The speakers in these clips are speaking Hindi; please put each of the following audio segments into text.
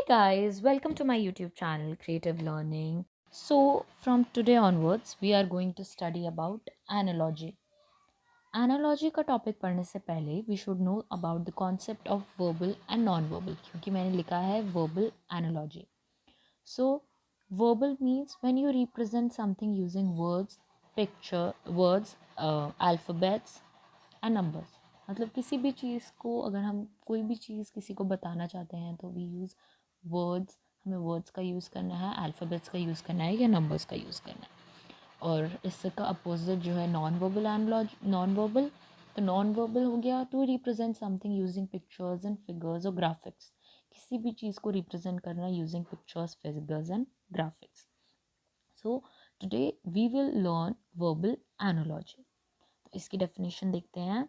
Guys, welcome to my YouTube channel Creative Learning. So, from today onwards, we are going to study about analogy. Analogy का टॉपिक पढ़ने से पहले we should know about the concept of verbal and non-verbal क्योंकि मैंने लिखा है verbal analogy. So, verbal means when you represent something using words, alphabets and numbers. मतलब किसी भी चीज़ को अगर हम कोई भी चीज़ किसी को बताना चाहते हैं तो वी यूज़ वर्ड्स. हमें वर्ड्स का यूज़ करना है, अल्फ़ाबेट्स का यूज़ करना है या नंबर्स का यूज़ करना है. और इसका अपोजिट जो है नॉन वर्बल. तो नॉन वर्बल हो गया to represent something using pictures and figures और ग्राफिक्स. किसी भी चीज़ को रिप्रेजेंट करना using pictures, figures and graphics. So today we will learn verbal analogy. तो इसकी डेफिनेशन देखते हैं.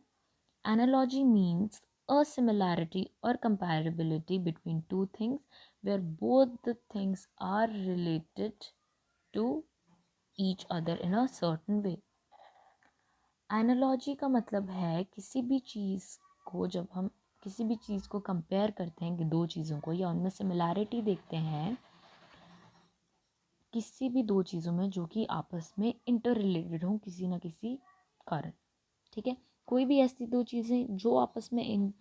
Analogy means a similarity or comparability between two things where both the things are related to each other in a certain way. Analogy का मतलब है किसी भी चीज़ को जब हम किसी भी चीज़ को कंपेयर करते हैं कि दो चीज़ों को या उनमें सिमिलैरिटी देखते हैं किसी भी दो चीज़ों में जो कि आपस में इंटर रिलेटेड हों किसी ना किसी कारण. ठीक है, कोई भी ऐसी दो चीज़ें जो आपस में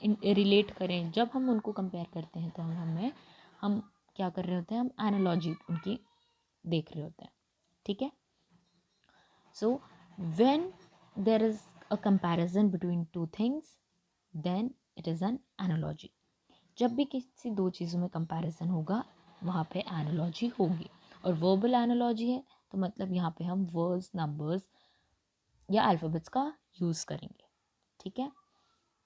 रिलेट करें, जब हम उनको कंपेयर करते हैं तो हम क्या कर रहे होते हैं, हम एनालॉजी उनकी देख रहे होते हैं. ठीक है. So when there is a comparison between two things then it is an analogy. जब भी किसी दो चीज़ों में कंपैरिजन होगा वहाँ पे एनालॉजी होगी. और वर्बल एनालॉजी है तो मतलब यहाँ पे हम वर्ड्स, नंबर्स या अल्फ़ाबेट्स का यूज़ करेंगे. ठीक है.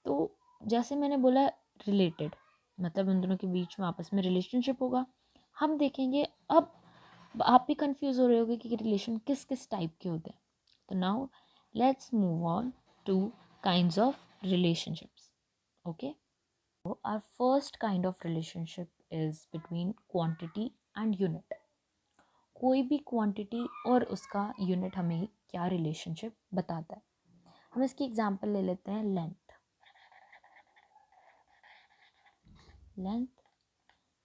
तो जैसे मैंने बोला रिलेटेड मतलब उन दोनों के बीच में आपस में रिलेशनशिप होगा. हम देखेंगे. अब आप भी कंफ्यूज हो रहे होगे कि रिलेशन किस किस टाइप के होते हैं. तो now let's move on to kinds of relationships. Okay. Our first kind of relationship is between quantity and unit. कोई भी क्वांटिटी और उसका यूनिट हमें क्या रिलेशनशिप बताता है. हम इसकी एग्जांपल ले लेते हैं.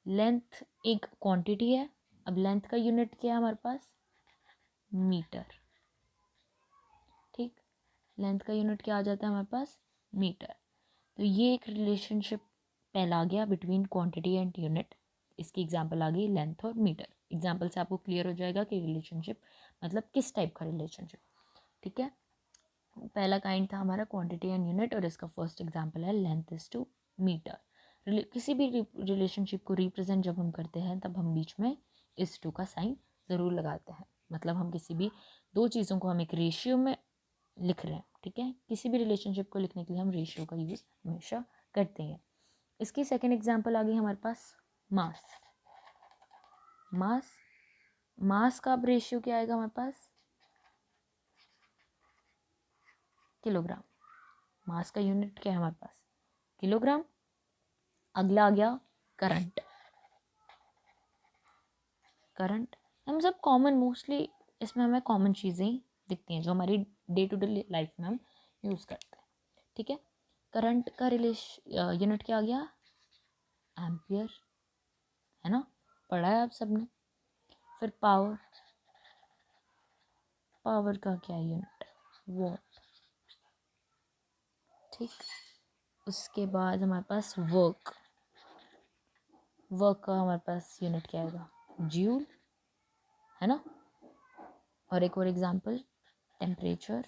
लेंथ एक क्वांटिटी है. अब लेंथ का यूनिट क्या है हमारे पास, मीटर. ठीक. लेंथ का यूनिट क्या आ जाता है हमारे पास, मीटर. तो ये एक रिलेशनशिप पहला आ गया बिटवीन क्वांटिटी एंड यूनिट. इसकी एग्जांपल आ गई लेंथ और मीटर. एग्जांपल से आपको क्लियर हो जाएगा कि रिलेशनशिप मतलब किस टाइप का रिलेशनशिप. ठीक है. पहला काइंड था हमारा क्वांटिटी एंड यूनिट और इसका फर्स्ट एग्जांपल है लेंथ इज टू मीटर. किसी भी रिलेशनशिप को रिप्रेजेंट जब हम करते हैं तब हम बीच में इस टू का साइन ज़रूर लगाते हैं. मतलब हम किसी भी दो चीज़ों को हम एक रेशियो में लिख रहे हैं. ठीक है. किसी भी रिलेशनशिप को लिखने के लिए हम रेशियो का यूज़ हमेशा करते हैं. इसकी सेकेंड एग्जाम्पल आ गई हमारे पास मास. मास मास का अब रेशियो क्या आएगा हमारे पास, किलोग्राम. मास का यूनिट क्या है हमारे पास, किलोग्राम. अगला आ गया करंट. हम सब कॉमन मोस्टली इसमें हमें कॉमन चीज़ें दिखती हैं जो हमारी डे टू डे लाइफ में हम यूज़ करते हैं. ठीक है. करंट का यूनिट क्या आ गया, एम्पियर. है ना, पढ़ा है आप सबने. फिर पावर का क्या यूनिट, वॉट. ठीक. उसके बाद हमारे पास वर्क का हमारे पास यूनिट क्या आएगा, जूल. है ना. और एक और एग्जांपल टेम्परेचर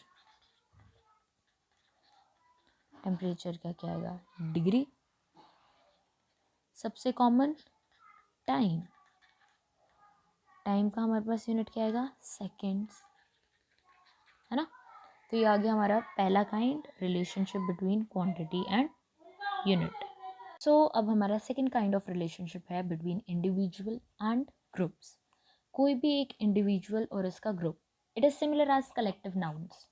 का क्या आएगा, डिग्री. सबसे कॉमन टाइम का हमारे पास यूनिट क्या आएगा, सेकेंड्स. है ना. तो ये आ गया हमारा पहला kind, relationship between quantity and unit. So अब हमारा सेकेंड काइंड ऑफ रिलेशनशिप है बिटवीन इंडिविजुअल एंड ग्रुप्स. कोई भी एक इंडिविजुअल और इसका group. It is similar as collective nouns.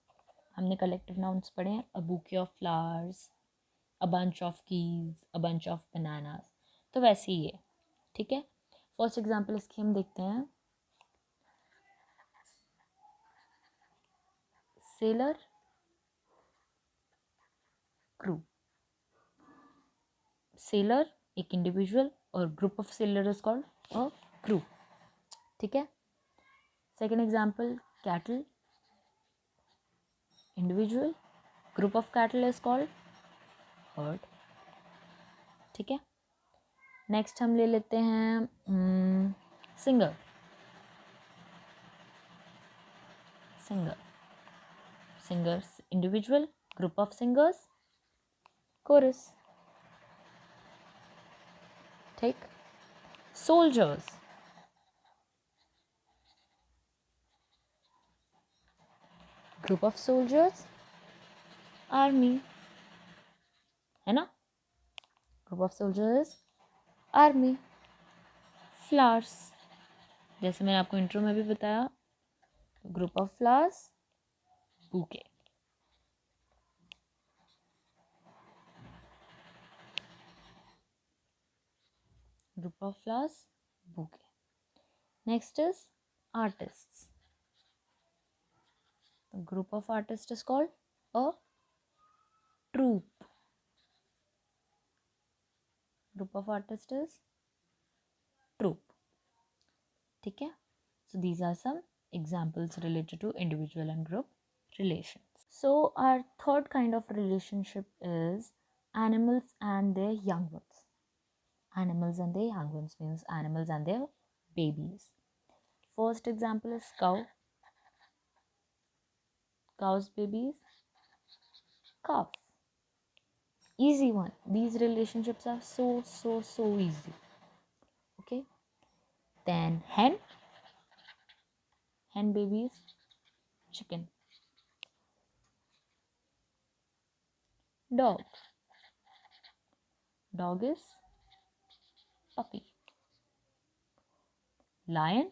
हमने कलेक्टिव नाउन्स पढ़े हैं, a bouquet of flowers, a bunch of keys, a bunch of bananas. तो वैसे ही है. ठीक है. फर्स्ट एग्जांपल इसकी हम देखते हैं. Seller, crew. सेलर एक इंडिविजुअल और group of seller is called a crew. ठीक है. Second example, cattle, individual, group of cattle is called heard. ठीक है. नेक्स्ट हम ले लेते हैं singer. Singers individual, group of singers, chorus. ठीक. Soldiers, group of soldiers, army. है ना. Group of soldiers, army. Flowers, जैसे मैंने आपको इंट्रो में भी बताया, group of flowers, bouquet. Group of flowers, bouquet. Next is artists. The group of artists is called a troupe. Group of artists is troupe. ठीक है. So these are some examples related to individual and group relations. So our third kind of relationship is animals and their young ones. Animals and their young ones means animals and their babies. First example is cow. Cow's babies, calf. Easy one. These relationships are so easy. Okay. Then hen babies, chicken. Dog is puppy. Lion,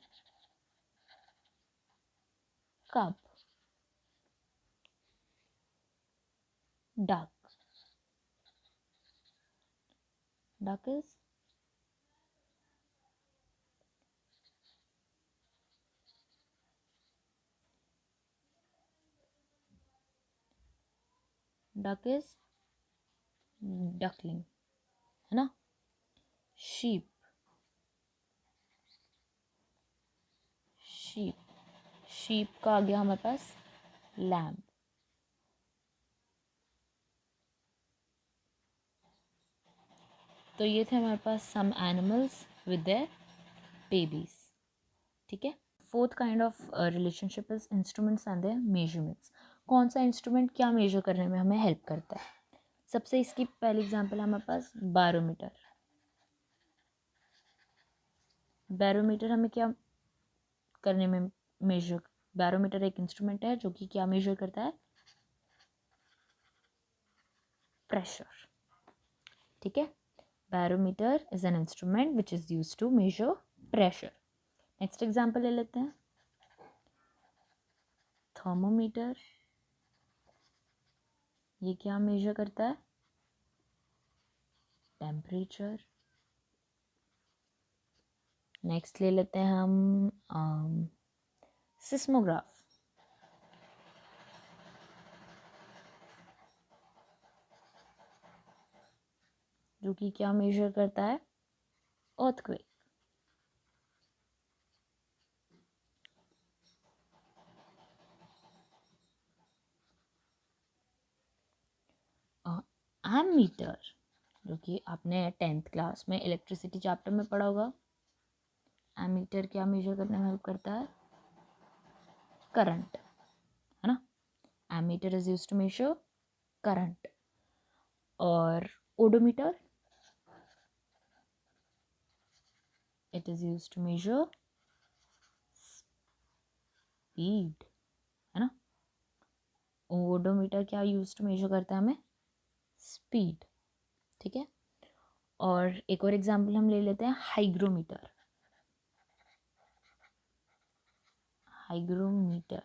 cub. Duck is duckling. है ना. sheep का आ गया हमारे पास lamb. तो ये थे हमारे पास some animals with their babies. ठीक है. Fourth kind of relationship is instruments and their measurements. कौन सा इंस्ट्रूमेंट क्या मेजर करने में हमें हेल्प करता है. सबसे इसकी पहली एग्जांपल है हमारे पास बैरोमीटर. बैरोमीटर हमें क्या करने में मेजर. बैरोमीटर एक इंस्ट्रूमेंट है जो कि क्या मेजर करता है, प्रेशर. ठीक है. Barometer is an instrument which is used to measure pressure. Next example ले लेते हैं, थर्मोमीटर. ये क्या मेजर करता है, टेम्परेचर. नेक्स्ट ले लेते हैं हम सिस्मोग्राफ. जो कि क्या मेजर करता है, अर्थक्वेक. एमीटर, जो कि आपने 10th क्लास में इलेक्ट्रिसिटी चैप्टर में पढ़ा होगा. एमीटर क्या मेजर करने में हेल्प करता है, करंट. है ना. Ammeter is used to measure current. और odometer, it is used to measure speed. है ना. ओडोमीटर क्या यूज्ड टू मेजर करता है हमें, स्पीड. ठीक है. और एक और एग्जांपल हम ले लेते हैं, हाइग्रोमीटर. हाइग्रोमीटर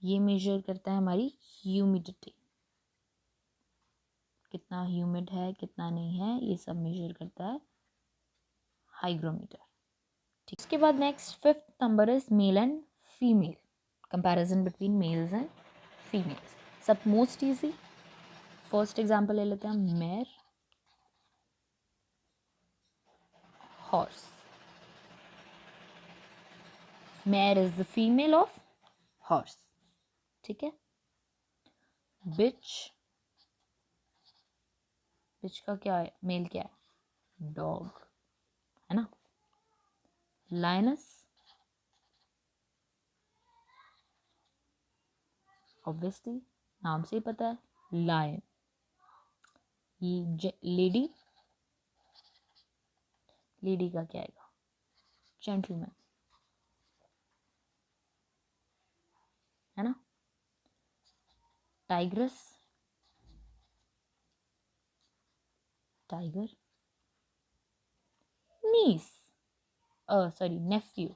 ये मेजर करता है हमारी ह्यूमिडिटी, कितना ह्यूमिड है कितना नहीं है, ये सब मेजर करता है हाइग्रोमीटर. ठीक. इसके बाद next fifth number is male and female. Comparison between mails and females. सब मोस्ट इजी. फर्स्ट एग्जांपल ले लेते हैं, mayor. horse. Mare is the female of horse. ठीक है. Bitch. Bitch का क्या है? Male क्या है? Dog. है ना. Lioness. Obviously नाम से ही पता है. Lion. Lady. Lady का क्या आएगा? Gentleman. है ना. Tigress. Tiger. Niece. Sorry, nephew.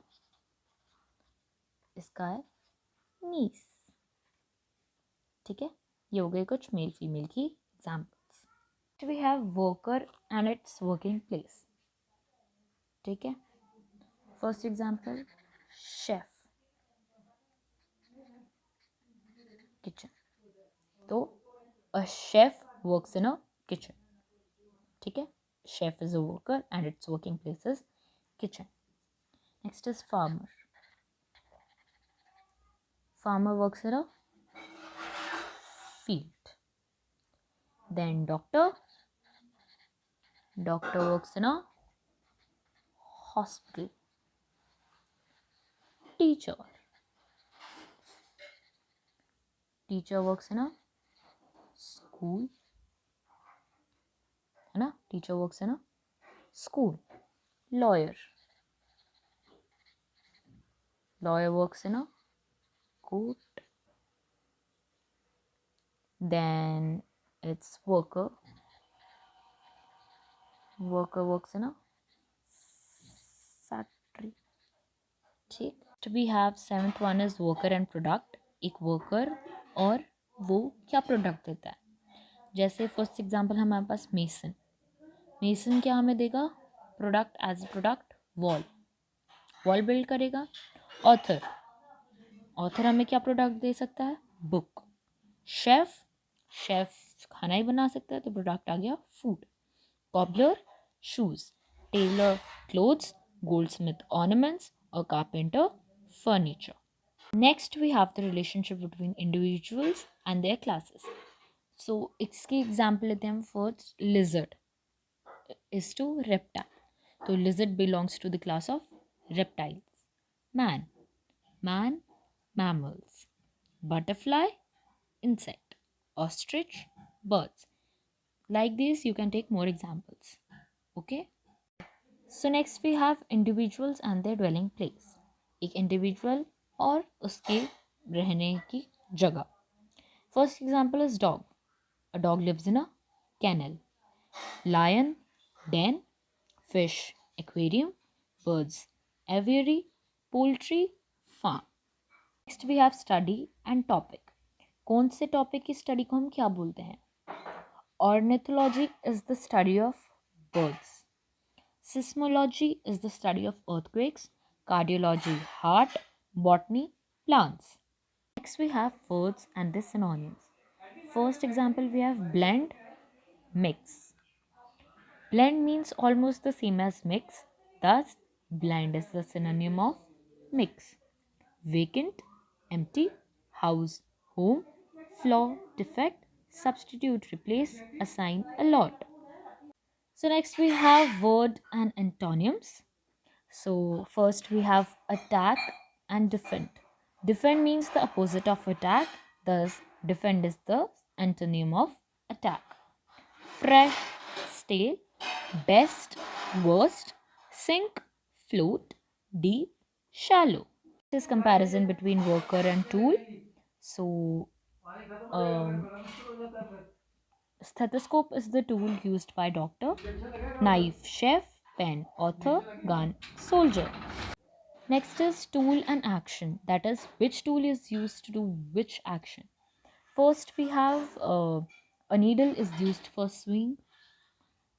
इसका है niece. ठीक है. ये हो गए कुछ मेल फीमेल की examples. We have worker and its working place. ठीक है. First example chef. किचन. तो a chef works in a kitchen. ठीक है. Chef is a worker and its working place is kitchen. Next is farmer. Farmer works in a field. Then doctor. Doctor works in a hospital. Teacher. Teacher works in a school. है ना. Teacher works in a school. Lawyer. Lawyer works in a court. Then it's worker. Worker works in a factory. ठीक. तो we have seventh one is worker and product. एक worker और वो क्या प्रोडक्ट देता है. जैसे फर्स्ट एग्जांपल हमारे पास मेसन. मेसन क्या हमें देगा? Product. As product wall. Wall build करेगा. ऑथर. ऑथर हमें क्या प्रोडक्ट दे सकता है? बुक. शेफ. शेफ खाना ही बना सकता है तो प्रोडक्ट आ गया food. Cobbler shoes. Tailor clothes. Goldsmith ornaments और carpenter furniture. Next we have the relationship between individuals and their classes. So इसकी एग्जाम्पल लेते हैं हम. First lizard is to reptile. तो lizard belongs to the class of reptiles. Man. Man, mammals. Butterfly, insect. Ostrich, birds. Like this, you can take more examples. Okay? So next we have individuals and their dwelling place. एक individual और उसके रहने की जगह. First example is dog. A dog lives in a kennel. Lion, den. Fish, aquarium. Birds, aviary. Poultry, farm. Next we have study and topic. कौन से टॉपिक की स्टडी को हम क्या बोलते हैं? Ornithology is the study of birds. Seismology is the study of earthquakes. Cardiology heart. Botany plants. Next we have words and the synonyms. First example we have blend, mix. Blend means almost the same as mix. Thus, blend is the synonym of mix. Vacant, empty. House, home. Flaw, defect. Substitute, replace. Assign, allot. So next we have word and antonyms. So first we have attack and defend. Defend means the opposite of attack. Thus, defend is the antonym of attack. Fresh, stale. Best, worst. Sink, float. Deep, shallow. This comparison between worker and tool. So stethoscope is the tool used by doctor. Knife, chef. Pen, author. Gun, soldier. Next is tool and action. That is, which tool is used to do which action. First we have a needle is used for sewing.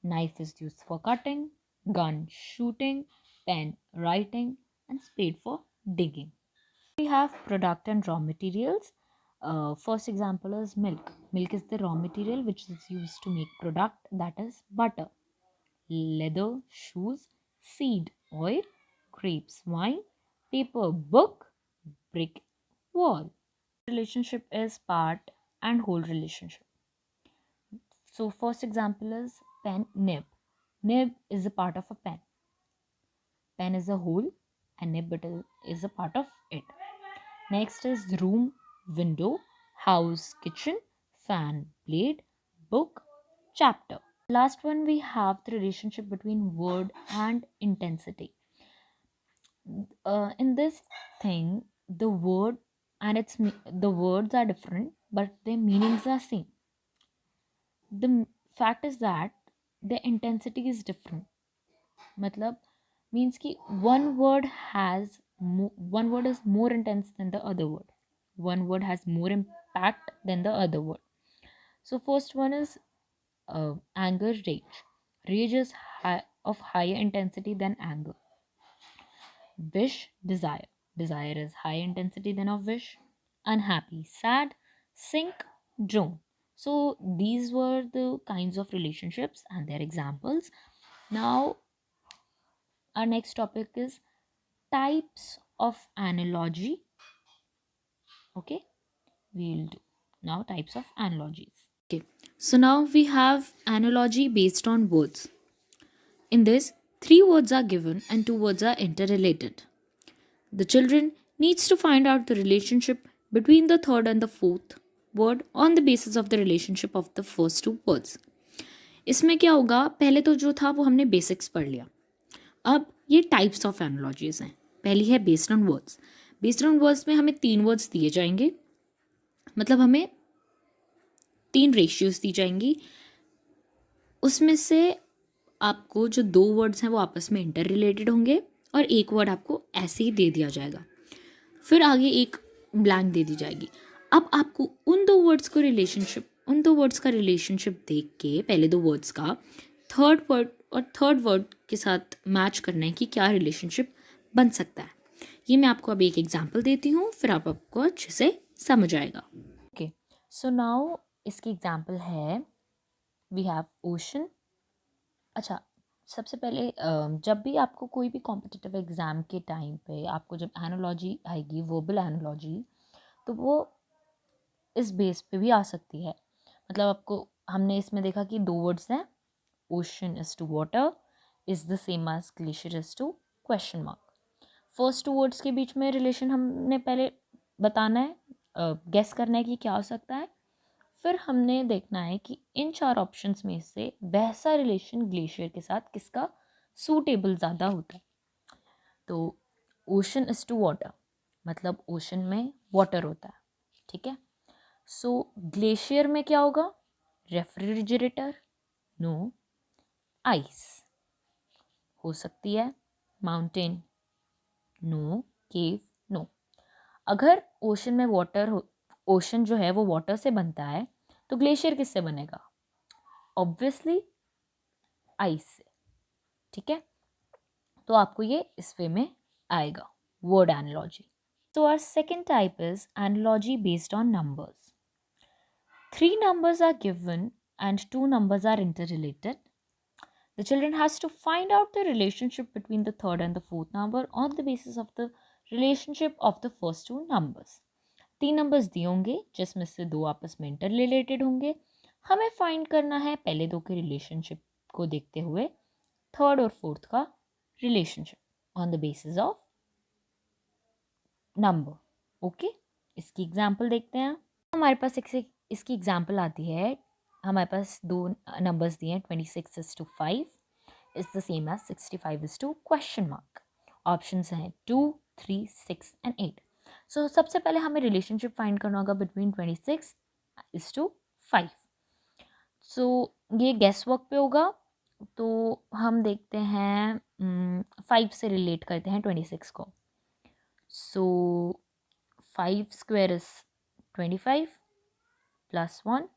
Knife is used for cutting. Gun, shooting. Pen, writing. And spade for digging. We have product and raw materials. First example is milk. Milk is the raw material which is used to make product, that is butter. Leather, shoes. seed, oil, grapes, wine, paper, book, brick, wall. Relationship is part and whole relationship. So first example is pen, nib. Nib is a part of a pen. Pen is a whole and nib is a part of it. Next is room, window, house, kitchen, fan, blade, book, chapter. Last one, we have the relationship between word and intensity. In this thing, the word and the words are different, but their meanings are same. The fact is that the intensity is different. मतलब means कि one word is more intense than the other word. One word has more impact than the other word. So first one is anger, rage. Rage is of higher intensity than anger. Wish, desire. Desire is higher intensity than of wish. Unhappy, sad, sink, drown. So these were the kinds of relationships and their examples. Now our next topic is types of analogy. Okay, we'll do now types of analogies. Okay, so now we have analogy based on words. In this, 3 words are given and 2 words are interrelated. The children needs to find out the relationship between the third and the fourth word on the basis of the relationship of the first 2 words. इसमें क्या होगा, पहले तो जो था वो हमने बेसिक्स पढ़ लिया. अब ये टाइप्स ऑफ एनालॉजीज हैं. पहली है based on words. Based on words में हमें 3 वर्ड्स दिए जाएंगे, मतलब हमें 3 रेशियोज दी जाएंगी. उसमें से आपको जो 2 वर्ड्स हैं वो आपस में इंटर रिलेटेड होंगे और एक वर्ड आपको ऐसे ही दे दिया जाएगा. फिर आगे एक ब्लैंक दे दी जाएगी. अब आपको उन 2 वर्ड्स का रिलेशनशिप देख के पहले 2 वर्ड्स का थर्ड वर्ड के साथ मैच करना है कि क्या रिलेशनशिप बन सकता है. ये मैं आपको अभी एक एग्जांपल देती हूँ, फिर आपको अच्छे से समझ आएगा. ओके, सो नाउ इसकी एग्जांपल है, वी हैव ओशन. अच्छा, सबसे पहले जब भी आपको कोई भी कॉम्पिटिटिव एग्ज़ाम के टाइम पे आपको जब एनालॉजी आएगी, वर्बल एनालॉजी, तो वो इस बेस पे भी आ सकती है. मतलब आपको, हमने इसमें देखा कि 2 वर्ड्स हैं, ocean is to water is the same as glacier is to question mark. First 2 words के बीच में रिलेशन हमने पहले बताना है, गेस करना है कि क्या हो सकता है. फिर हमने देखना है कि इन 4 ऑप्शंस में से वैसा रिलेशन ग्लेशियर के साथ किसका सूटेबल ज़्यादा होता है. तो ओशन इज टू वाटर, मतलब ओशन में वाटर होता है. ठीक है. सो ग्लेशियर में क्या होगा, रेफ्रिजरेटर, नो. आइस हो सकती है, माउंटेन, नो. केव, नो. अगर ओशन में ओशन जो है वो वाटर से बनता है, तो ग्लेशियर किससे बनेगा, ऑब्वियसली आइस से. ठीक है. तो आपको ये इस वे में आएगा, word analogy. So our second type is analogy based on numbers. 3 numbers are given and 2 numbers are interrelated. The children has to find out the relationship between the third and the fourth number on the basis of the relationship of the first 2 numbers. 3 numbers दिए होंगे जिसमें से 2 आपस में interrelated होंगे. हमें फाइंड करना है पहले 2 के रिलेशनशिप को देखते हुए थर्ड और फोर्थ का relationship on the basis of number. Okay, इसकी एग्जांपल देखते हैं. हमारे पास इसकी एग्जांपल आती है. हमारे पास 2 नंबर्स दिए हैं, 26 is to 5 is the same as 65 is to question mark. Options हैं 2, 3, 6 एंड 8. सो सबसे पहले हमें रिलेशनशिप फाइंड करना होगा बिटवीन 26 इज टू 5. सो ये गेस वर्क पे होगा. तो हम देखते हैं 5 से रिलेट करते हैं 26 को. So 5 square is 25 plus 1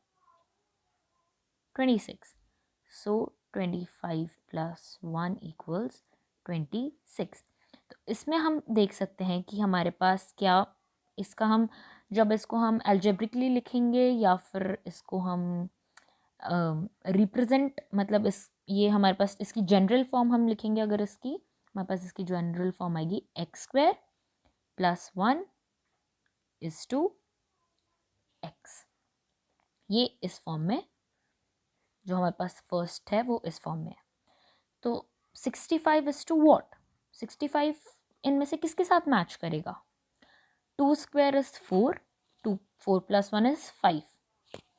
26. So 25 plus 1 equals 26. तो इसमें हम देख सकते हैं कि हमारे पास क्या, इसका हम जब इसको हम एल्जेब्रिकली लिखेंगे या फिर इसको हम रिप्रेजेंट, मतलब ये हमारे पास इसकी जनरल फॉर्म हम लिखेंगे अगर इसकी, हमारे पास इसकी जनरल फॉर्म आएगी x² + 1 = x। ये इस फॉर्म में, जो हमारे पास फर्स्ट है वो इस फॉर्म में है। तो 65 = व्हाट? 65 इनमें से किसके साथ मैच करेगा? 2² = 4, 4 + 1 = 5,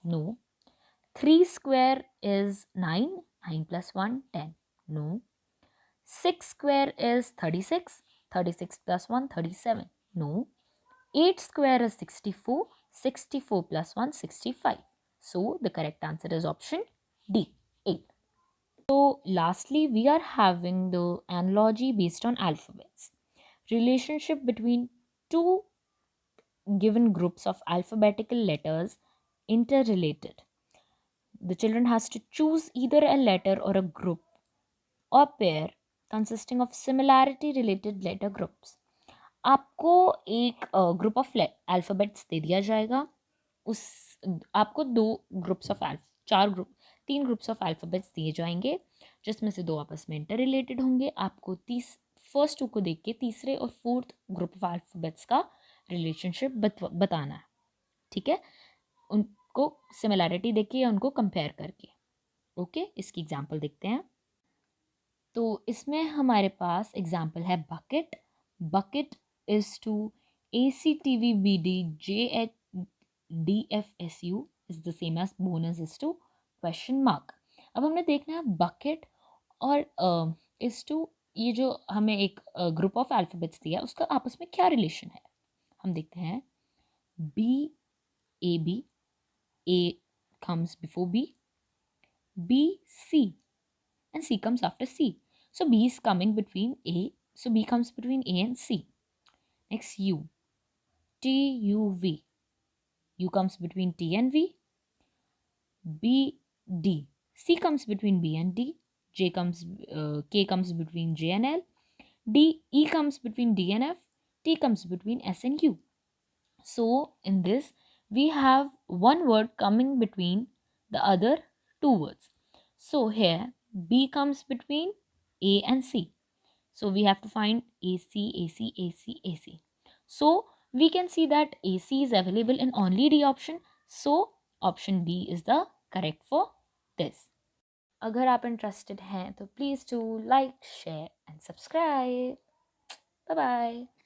no. 3² = 9, 9 + 1 = 10, no. 6² = 36, 36 + 1 = 37, no. 8² = 64, 64 + 1 = 65. So the correct answer is option D, 8. So lastly, we are having the analogy based on alphabets. Relationship between two given groups of alphabetical letters interrelated. The children has to choose either a letter or a group or pair consisting of similarity related letter groups. आपको एक ग्रुप ऑफ अल्फ़ाबेट्स दे दिया जाएगा, उस आपको तीन ग्रुप्स ऑफ अल्फ़ाबेट्स दिए जाएंगे, जिसमें से 2 आपस में इंटर रिलेटेड होंगे। आपको फर्स्ट 2 को देख के तीसरे और फोर्थ ग्रुप ऑफ अल्फ़ाबेट्स का रिलेशनशिप बताना है, ठीक है, उनको सिमिलैरिटी देख के या उनको कंपेयर करके। ओके, इसकी एग्जांपल देखते हैं। तो इसमें हमारे पास एग्जांपल है bucket. Bucket is to ACTVBDJHDFSU is the same as bonus is to question mark. अब हमने देखना है बकेट और इज टू, ये जो हमें एक ग्रुप ऑफ अल्फ़ाबेट्स दिया उसका आपस में क्या रिलेशन है। हम देखते हैं BAB, A comes before B, BC and C comes after C. So B is coming between A. So B comes between A and C. Next U. TUV. U comes between T and V. BD. C comes between B and D. K comes between J and L. E comes between D and F. T comes between S and U. So in this we have one word coming between the other 2 words. So here B comes between A and C. So we have to find AC, AC, AC, AC. So we can see that AC is available in only D option. So option B is the correct for this. अगर आप interested हैं तो please do like, share and subscribe. Bye bye.